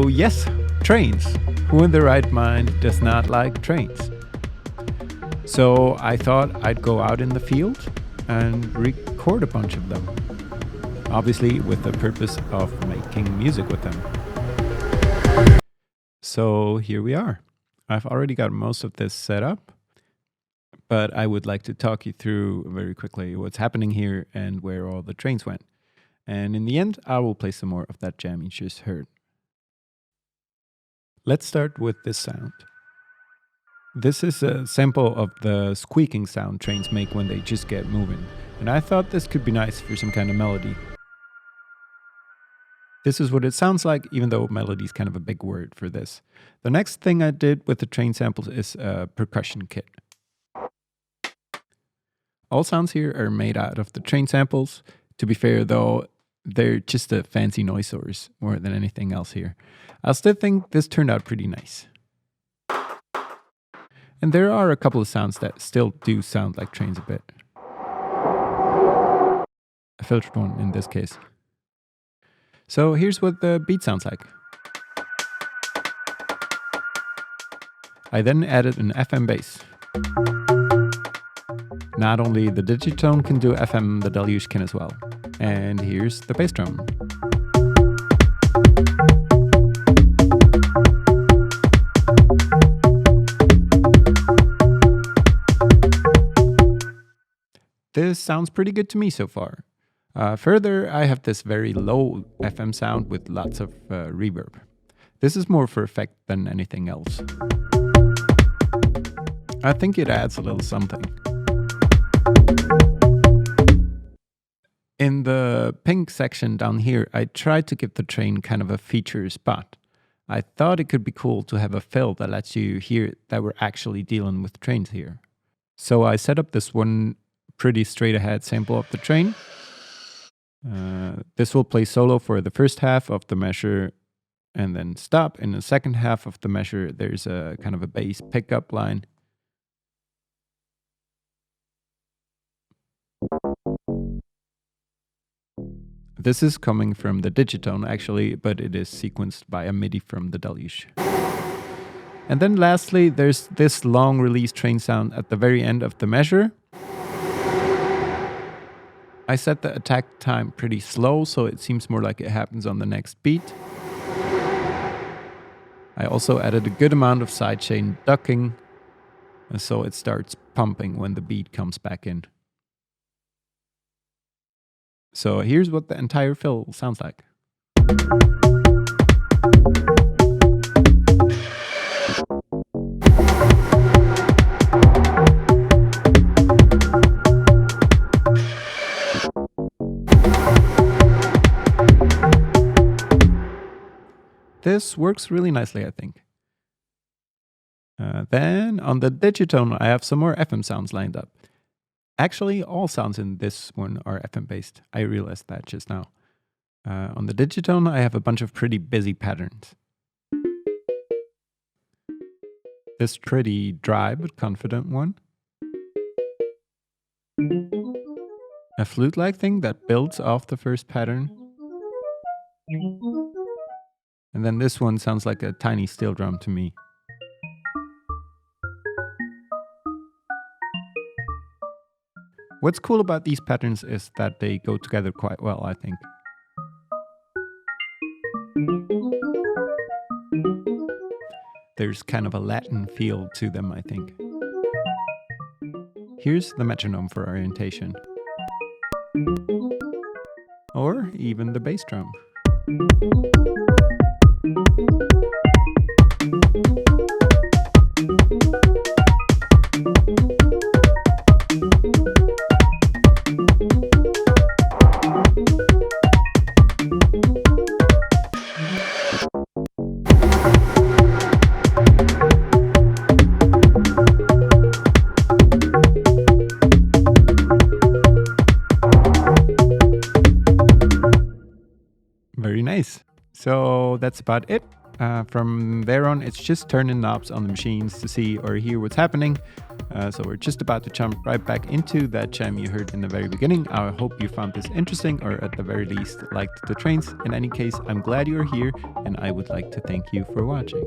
So yes, trains. Who in their right mind does not like trains? So I thought I'd go out in the field and record a bunch of them. Obviously with the purpose of making music with them. So here we are. I've already got most of this set up, but I would like to talk you through very quickly what's happening here and where all the trains went. And in the end, I will play some more of that jam you just heard. Let's start with this sound. This is a sample of the squeaking sound trains make when they just get moving. And I thought this could be nice for some kind of melody. This is what it sounds like, even though melody is kind of a big word for this. The next thing I did with the train samples is a percussion kit. All sounds here are made out of the train samples. To be fair though, they're just a fancy noise source more than anything else here. I still think this turned out pretty nice. And there are a couple of sounds that still do sound like trains a bit. A filtered one in this case. So here's what the beat sounds like. I then added an FM bass. Not only the Digitone can do FM, the Deluge can as well. And here's the bass drum. This sounds pretty good to me so far. Further, I have this very low FM sound with lots of reverb. This is more for effect than anything else. I think it adds a little something. In the pink section down here, I tried to give the train kind of a feature spot. I thought it could be cool to have a fill that lets you hear that we're actually dealing with trains here. So I set up this one pretty straight ahead sample of the train. This will play solo for the first half of the measure and then stop. In the second half of the measure, there's a kind of a bass pickup line. This is coming from the Digitone actually, but it is sequenced by a MIDI from the Deluge. And then lastly, there's this long release train sound at the very end of the measure. I set the attack time pretty slow, so it seems more like it happens on the next beat. I also added a good amount of sidechain ducking, so it starts pumping when the beat comes back in. So here's what the entire fill sounds like. This works really nicely, I think. Then on the Digitone, I have some more FM sounds lined up. Actually, all sounds in this one are FM based. I realized that just now. On the Digitone, I have a bunch of pretty busy patterns. This pretty dry but confident one. A flute-like thing that builds off the first pattern. And then this one sounds like a tiny steel drum to me. What's cool about these patterns is that they go together quite well, I think. There's kind of a Latin feel to them, I think. Here's the metronome for orientation. Or even the bass drum. Very nice. So that's about it. From there on, it's just turning knobs on the machines to see or hear what's happening. So we're just about to jump right back into that jam you heard in the very beginning. I hope you found this interesting, or at the very least liked the trains. In any case, I'm glad you're here, and I would like to thank you for watching.